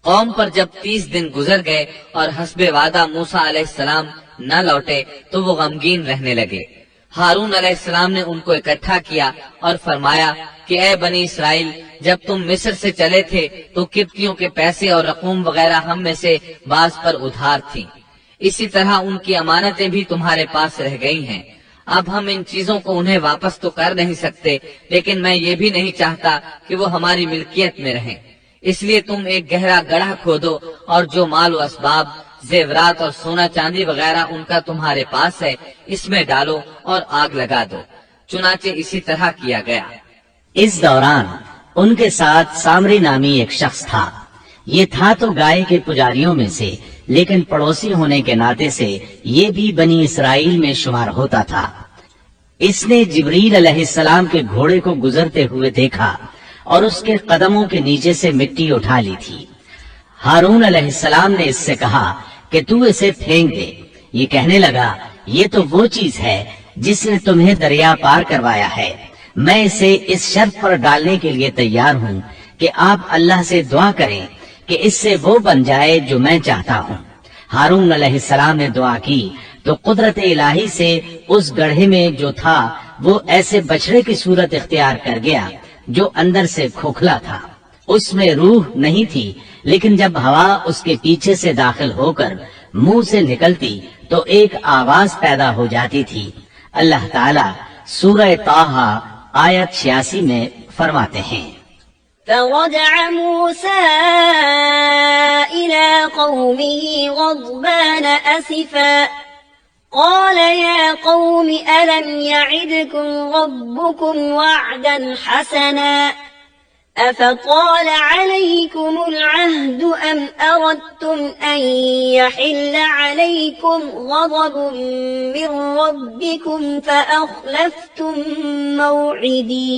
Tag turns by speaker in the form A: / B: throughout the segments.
A: قوم پر جب 30 دن گزر گئے اور حسب وعدہ موسیٰ علیہ السلام نہ لوٹے تو وہ غمگین رہنے لگے۔ ہارون علیہ السلام نے ان کو اکٹھا کیا اور فرمایا کہ اے بنی اسرائیل، جب تم مصر سے چلے تھے تو قبطیوں کے پیسے اور رقوم وغیرہ ہم میں سے بعض پر ادھار تھیں، اسی طرح ان کی امانتیں بھی تمہارے پاس رہ گئی ہیں۔ اب ہم ان چیزوں کو انہیں واپس تو کر نہیں سکتے، لیکن میں یہ بھی نہیں چاہتا کہ وہ ہماری ملکیت میں رہیں، اس لیے تم ایک گہرا گڑھا کھودو اور جو مال و اسباب، زیورات اور سونا چاندی وغیرہ ان کا تمہارے پاس ہے اس میں ڈالو اور آگ لگا دو۔ چنانچہ اسی طرح کیا گیا۔
B: اس دوران ان کے ساتھ سامری نامی ایک شخص تھا۔ یہ تھا تو گائے کے پجاریوں میں سے، لیکن پڑوسی ہونے کے ناطے سے یہ بھی بنی اسرائیل میں شمار ہوتا تھا۔ اس نے جبریل علیہ السلام کے گھوڑے کو گزرتے ہوئے دیکھا اور اس کے قدموں کے نیچے سے مٹی اٹھا لی تھی۔ ہارون علیہ السلام نے اس سے کہا کہ تو اسے پھینک دے۔ یہ کہنے لگا، یہ تو وہ چیز ہے جس نے تمہیں دریا پار کروایا ہے، میں اسے اس شرط پر ڈالنے کے لیے تیار ہوں کہ آپ اللہ سے دعا کریں کہ اس سے وہ بن جائے جو میں چاہتا ہوں۔ ہارون علیہ السلام نے دعا کی تو قدرت الہی سے اس گڑھے میں جو تھا وہ ایسے بچڑے کی صورت اختیار کر گیا جو اندر سے کھوکھلا تھا۔ اس میں روح نہیں تھی، لیکن جب ہوا اس کے پیچھے سے داخل ہو کر منہ سے نکلتی تو ایک آواز پیدا ہو جاتی تھی۔ اللہ تعالیٰ سورہ طٰہٰ آیت 86 میں فرماتے ہیں،
C: فرجع موسى إلى قومه غضبان أسفا قال يا قوم ألم يعدكم ربكم وعدا حسنا أفطال عليكم العهد أم أردتم أن يحل عليكم غضب من ربكم فأخلفتم موعدي۔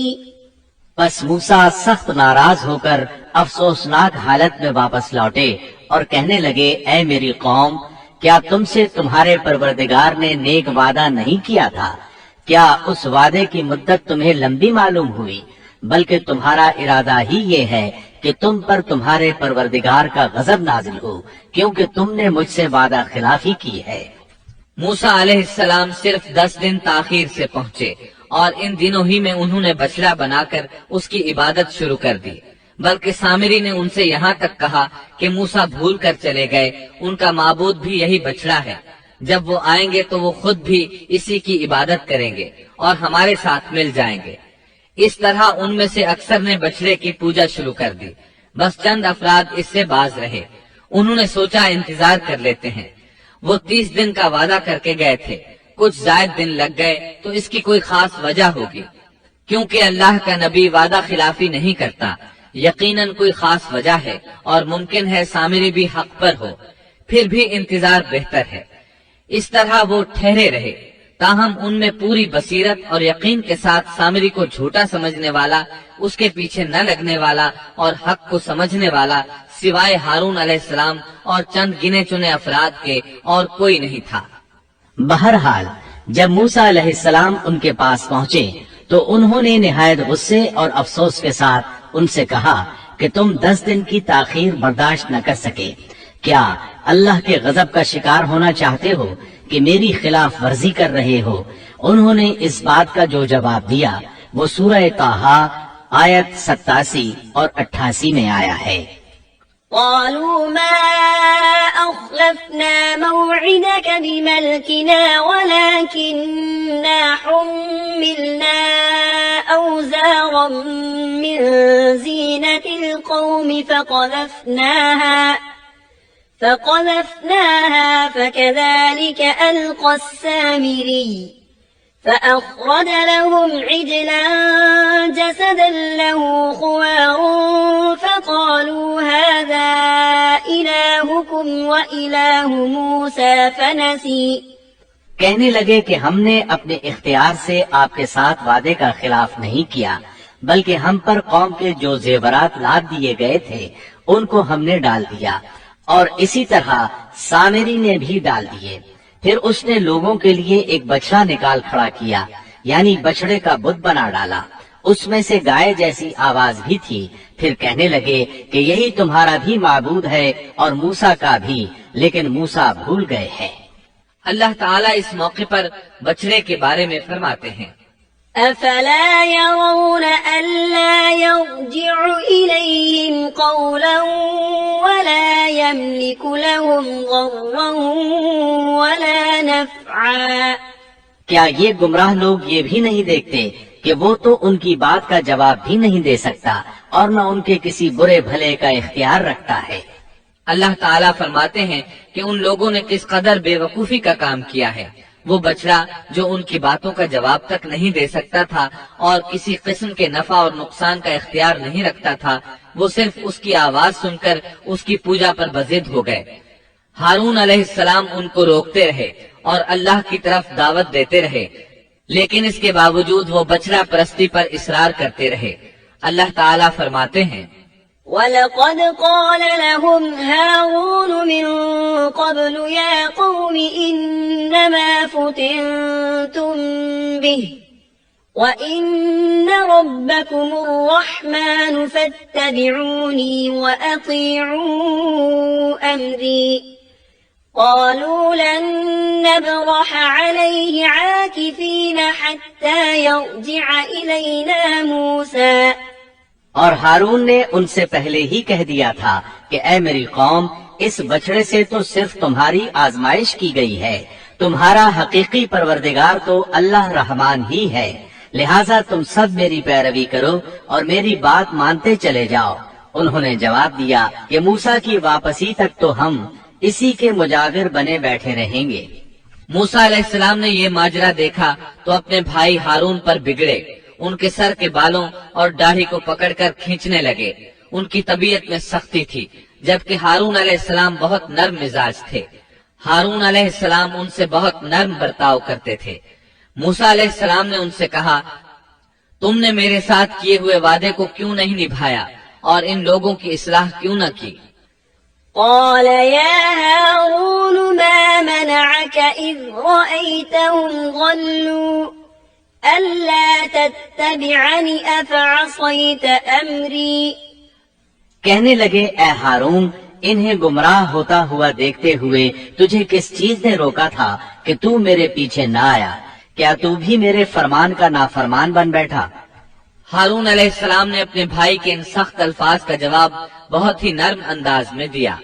B: بس موسیٰ سخت ناراض ہو کر افسوسناک حالت میں واپس لوٹے اور کہنے لگے، اے میری قوم، کیا تم سے تمہارے پروردگار نے نیک وعدہ نہیں کیا تھا؟ کیا اس وعدے کی مدت تمہیں لمبی معلوم ہوئی؟ بلکہ تمہارا ارادہ ہی یہ ہے کہ تم پر تمہارے پروردگار کا غضب نازل ہو، کیونکہ تم نے مجھ سے وعدہ خلافی کی ہے۔
A: موسیٰ علیہ السلام صرف 10 دن تاخیر سے پہنچے اور ان دنوں ہی میں انہوں نے بچڑا بنا کر اس کی عبادت شروع کر دی، بلکہ سامری نے ان سے یہاں تک کہا کہ موسیٰ بھول کر چلے گئے، ان کا معبود بھی یہی بچڑا ہے، جب وہ آئیں گے تو وہ خود بھی اسی کی عبادت کریں گے اور ہمارے ساتھ مل جائیں گے۔ اس طرح ان میں سے اکثر نے بچڑے کی پوجا شروع کر دی، بس چند افراد اس سے باز رہے۔ انہوں نے سوچا انتظار کر لیتے ہیں، وہ 30 دن کا وعدہ کر کے گئے تھے، کچھ زائد دن لگ گئے تو اس کی کوئی خاص وجہ ہوگی، کیونکہ اللہ کا نبی وعدہ خلافی نہیں کرتا، یقیناً کوئی خاص وجہ ہے اور ممکن ہے سامری بھی حق پر ہو، پھر بھی انتظار بہتر ہے۔ اس طرح وہ ٹھہرے رہے، تاہم ان میں پوری بصیرت اور یقین کے ساتھ سامری کو جھوٹا سمجھنے والا، اس کے پیچھے نہ لگنے والا اور حق کو سمجھنے والا سوائے ہارون علیہ السلام اور چند گنے چنے افراد کے اور کوئی نہیں تھا۔
B: بہرحال جب موسیٰ علیہ السلام ان کے پاس پہنچے تو انہوں نے نہایت غصے اور افسوس کے ساتھ ان سے کہا کہ تم 10 دن کی تاخیر برداشت نہ کر سکے، کیا اللہ کے غضب کا شکار ہونا چاہتے ہو کہ میری خلاف ورزی کر رہے ہو؟ انہوں نے اس بات کا جو جواب دیا وہ سورہ طٰہٰ آیت 87 اور 88 میں آیا ہے۔
C: قالوا ما أخلفنا موعدك بملكنا ولكننا حملنا أوزارا من زينة القوم فقذفناها فكذلك ألقى السامري فأخرج لهم عجلا جسدا له خوار فقالوا هذا إلهكم وإله موسى فنسي۔
B: کہنے لگے کہ ہم نے اپنے اختیار سے آپ کے ساتھ وعدے کا خلاف نہیں کیا، بلکہ ہم پر قوم کے جو زیورات لاد دیے گئے تھے ان کو ہم نے ڈال دیا، اور اسی طرح سامری نے بھی ڈال دیے۔ پھر اس نے لوگوں کے لیے ایک بچڑا نکال کھڑا کیا، یعنی بچڑے کا بت بنا ڈالا، اس میں سے گائے جیسی آواز بھی تھی. پھر کہنے لگے کہ یہی تمہارا بھی معبود ہے اور موسیٰ کا بھی، لیکن موسیٰ بھول گئے ہیں.
A: اللہ تعالیٰ اس موقع پر بچڑے کے بارے میں فرماتے ہیں،
C: أفلا يرون ألا يرجع إليهم قولا ولا يملك لهم ضرا ولا نفعا.
B: کیا یہ گمراہ لوگ یہ بھی نہیں دیکھتے کہ وہ تو ان کی بات کا جواب بھی نہیں دے سکتا اور نہ ان کے کسی برے بھلے کا اختیار رکھتا ہے.
A: اللہ تعالیٰ فرماتے ہیں کہ ان لوگوں نے کس قدر بے وقوفی کا کام کیا ہے. وہ بچڑا جو ان کی باتوں کا جواب تک نہیں دے سکتا تھا اور کسی قسم کے نفع اور نقصان کا اختیار نہیں رکھتا تھا، وہ صرف اس کی آواز سن کر اس کی پوجا پر بضد ہو گئے. ہارون علیہ السلام ان کو روکتے رہے اور اللہ کی طرف دعوت دیتے رہے، لیکن اس کے باوجود وہ بچڑا پرستی پر اصرار کرتے رہے. اللہ تعالیٰ فرماتے ہیں،
C: وَلَقَدْ قَالَ لَهُمْ هَارُونُ مِنْ قَبْلُ يَا قَوْمِ إِنَّمَا فُتِنْتُمْ بِهِ وَإِنَّ رَبَّكُمُ الرَّحْمَنُ فَاتَّبِعُونِي وَأَطِيعُوا أَمْرِي. قالوا لن نبرح عليه عاكفين حتى يرجع إلينا موسى.
B: اور ہارون نے ان سے پہلے ہی کہہ دیا تھا کہ اے میری قوم، اس بچڑے سے تو صرف تمہاری آزمائش کی گئی ہے، تمہارا حقیقی پروردگار تو اللہ رحمان ہی ہے، لہٰذا تم سب میری پیروی کرو اور میری بات مانتے چلے جاؤ. انہوں نے جواب دیا کہ موسیٰ کی واپسی تک تو ہم اسی کے مجاور بنے بیٹھے رہیں گے.
A: موسیٰ علیہ السلام نے یہ ماجرا دیکھا تو اپنے بھائی ہارون پر بگڑے، ان کے سر کے بالوں اور داڑھی کو پکڑ کر کھینچنے لگے. ان کی طبیعت میں سختی تھی، جبکہ ہارون علیہ السلام بہت نرم مزاج تھے. ہارون علیہ السلام ان سے بہت نرم برتاؤ کرتے تھے. موسیٰ علیہ السلام نے ان سے کہا، تم نے میرے ساتھ کیے ہوئے وعدے کو کیوں نہیں نبھایا اور ان لوگوں کی اصلاح کیوں نہ کی؟
C: قال يا هارون ما منعك إذ رأيتهم ضلوا ألا تتبعني أفعصيت أمري.
B: کہنے لگے اے ہارون، انہیں گمراہ ہوتا ہوا دیکھتے ہوئے تجھے کس چیز نے روکا تھا کہ تو میرے پیچھے نہ آیا؟ کیا تو بھی میرے فرمان کا نافرمان بن بیٹھا؟
A: ہارون علیہ السلام نے اپنے بھائی کے ان سخت الفاظ کا جواب بہت ہی نرم انداز میں دیا.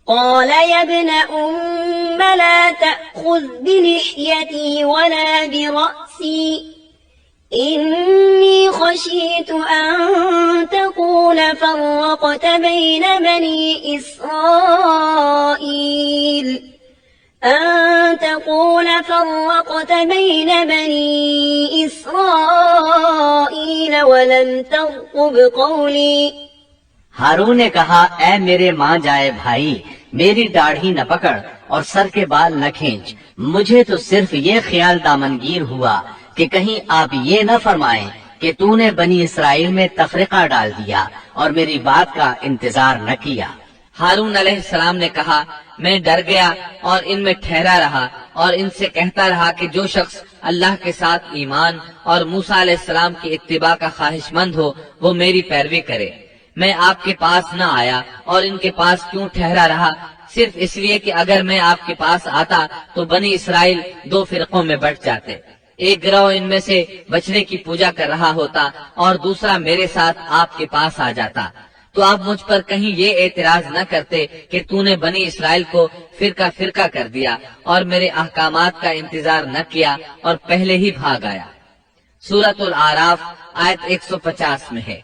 C: قال يا ابن أم لا تأخذ بلحيتي ولا برأسي إني خشيت أن تقول فرقت بين بني إسرائيل ولم ترقب قولي.
B: ہارون نے کہا اے میرے ماں جائے بھائی، میری داڑھی نہ پکڑ اور سر کے بال نہ کھینچ. مجھے تو صرف یہ خیال دامنگیر ہوا کہ کہیں آپ یہ نہ فرمائیں کہ تو نے بنی اسرائیل میں تفرقہ ڈال دیا اور میری بات کا انتظار نہ کیا.
A: ہارون علیہ السلام نے کہا، میں ڈر گیا اور ان میں ٹھہرا رہا اور ان سے کہتا رہا کہ جو شخص اللہ کے ساتھ ایمان اور موسیٰ علیہ السلام کی اتباع کا خواہش مند ہو وہ میری پیروی کرے. میں آپ کے پاس نہ آیا اور ان کے پاس کیوں ٹھہرا رہا؟ صرف اس لیے کہ اگر میں آپ کے پاس آتا تو بنی اسرائیل دو فرقوں میں بٹ جاتے. ایک گروہ ان میں سے بچڑے کی پوجا کر رہا ہوتا اور دوسرا میرے ساتھ آپ کے پاس آ جاتا. تو آپ مجھ پر کہیں یہ اعتراض نہ کرتے کہ تو نے بنی اسرائیل کو فرقہ فرقہ کر دیا اور میرے احکامات کا انتظار نہ کیا اور پہلے ہی بھاگ آیا. سورۃ الاعراف آیت 150 میں ہے،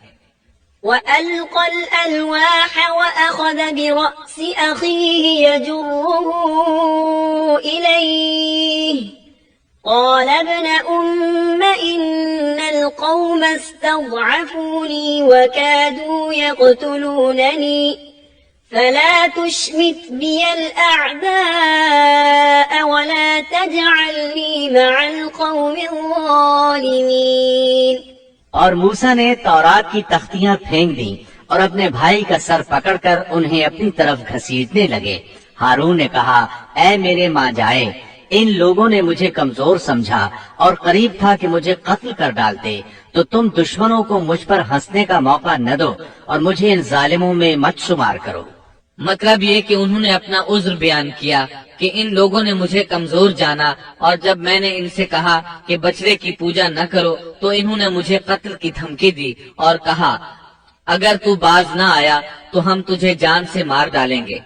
C: وَأَلْقَى الْأَلْوَاحَ وَأَخَذَ بِرَأْسِ أَخِيهِ يَجُرُّهُ إِلَيْهِ قال ابن أم إن القوم استضعفوني وكادوا يقتلونني فلا تشمت بي الأعداء ولا تجعلني مع القوم الظالمين.
B: اور موسیٰ نے تورات کی تختیاں پھینک دیں اور اپنے بھائی کا سر پکڑ کر انہیں اپنی طرف گھسیٹنے لگے. ہارون نے کہا اے میرے ماں جائے، ان لوگوں نے مجھے کمزور سمجھا اور قریب تھا کہ مجھے قتل کر ڈالتے، تو تم دشمنوں کو مجھ پر ہنسنے کا موقع نہ دو اور مجھے ان ظالموں میں مت شمار کرو۔
A: مطلب یہ کہ انہوں نے اپنا عذر بیان کیا کہ ان لوگوں نے مجھے کمزور جانا، اور جب میں نے ان سے کہا کہ بچڑے کی پوجا نہ کرو تو انہوں نے مجھے قتل کی دھمکی دی اور کہا اگر تو باز نہ آیا تو ہم تجھے جان سے مار ڈالیں گے۔